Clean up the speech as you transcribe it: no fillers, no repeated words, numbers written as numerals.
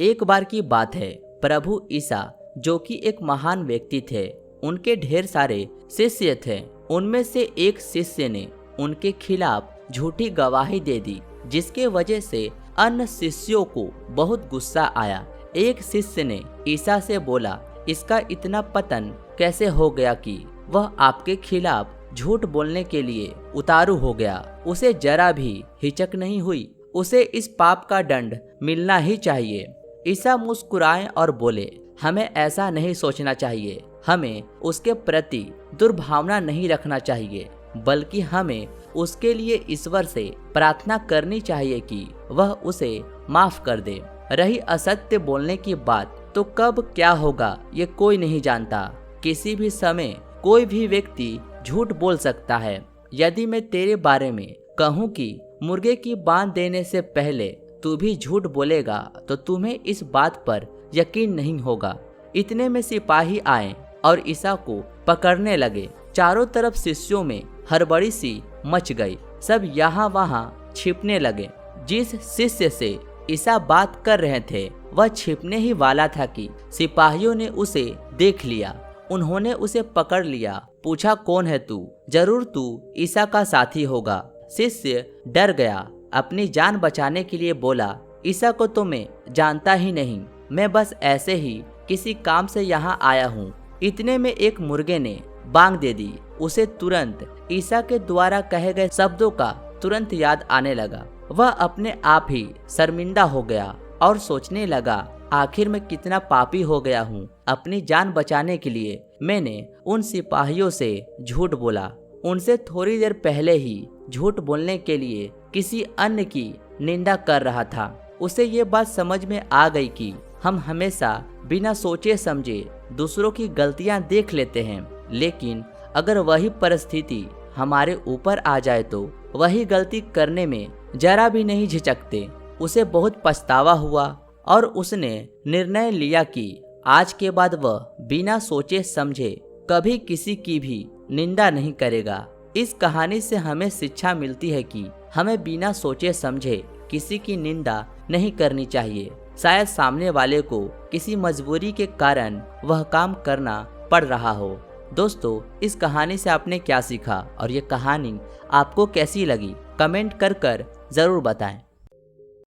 एक बार की बात है, प्रभु ईसा जो कि एक महान व्यक्ति थे, उनके ढेर सारे शिष्य थे। उनमें से एक शिष्य ने उनके खिलाफ झूठी गवाही दे दी, जिसके वजह से अन्य शिष्यों को बहुत गुस्सा आया। एक शिष्य ने ईसा से बोला, इसका इतना पतन कैसे हो गया कि वह आपके खिलाफ झूठ बोलने के लिए उतारू हो गया। उसे जरा भी हिचक नहीं हुई। उसे इस पाप का दंड मिलना ही चाहिए। ईसा मुस्कुराए और बोले, हमें ऐसा नहीं सोचना चाहिए। हमें उसके प्रति दुर्भावना नहीं रखना चाहिए, बल्कि हमें उसके लिए ईश्वर से प्रार्थना करनी चाहिए कि वह उसे माफ कर दे। रही असत्य बोलने की बात, तो कब क्या होगा ये कोई नहीं जानता। किसी भी समय कोई भी व्यक्ति झूठ बोल सकता है। यदि मैं तेरे बारे में कहूँ कि मुर्गे की बांध देने से पहले तू भी झूठ बोलेगा, तो तुम्हें इस बात पर यकीन नहीं होगा। इतने में सिपाही आए और ईसा को पकड़ने लगे। चारों तरफ शिष्यों में हड़बड़ी सी मच गई। सब यहाँ वहाँ छिपने लगे। जिस शिष्य से ईसा बात कर रहे थे, वह छिपने ही वाला था कि सिपाहियों ने उसे देख लिया। उन्होंने उसे पकड़ लिया। पूछा, कौन है तू? जरूर तू ईसा का साथी होगा। शिष्य डर गया। अपनी जान बचाने के लिए बोला, ईसा को तो मैं जानता ही नहीं। मैं बस ऐसे ही किसी काम से यहाँ आया हूँ। इतने में एक मुर्गे ने बांग दे दी। उसे तुरंत ईसा के द्वारा कहे गए शब्दों का तुरंत याद आने लगा। वह अपने आप ही शर्मिंदा हो गया और सोचने लगा, आखिर मैं कितना पापी हो गया हूँ। अपनी जान बचाने के लिए मैंने उन सिपाहियों से झूठ बोला। उनसे थोड़ी देर पहले ही झूठ बोलने के लिए किसी अन्य की निंदा कर रहा था। उसे ये बात समझ में आ गई कि हम हमेशा बिना सोचे समझे दूसरों की गलतियां देख लेते हैं, लेकिन अगर वही परिस्थिति हमारे ऊपर आ जाए तो वही गलती करने में जरा भी नहीं झिझकते। उसे बहुत पछतावा हुआ और उसने निर्णय लिया कि आज के बाद वह बिना सोचे समझे कभी किसी की भी निंदा नहीं करेगा। इस कहानी से हमें शिक्षा मिलती है कि हमें बिना सोचे समझे किसी की निंदा नहीं करनी चाहिए। शायद सामने वाले को किसी मजबूरी के कारण वह काम करना पड़ रहा हो। दोस्तों, इस कहानी से आपने क्या सीखा और ये कहानी आपको कैसी लगी? कमेंट कर जरूर बताएं।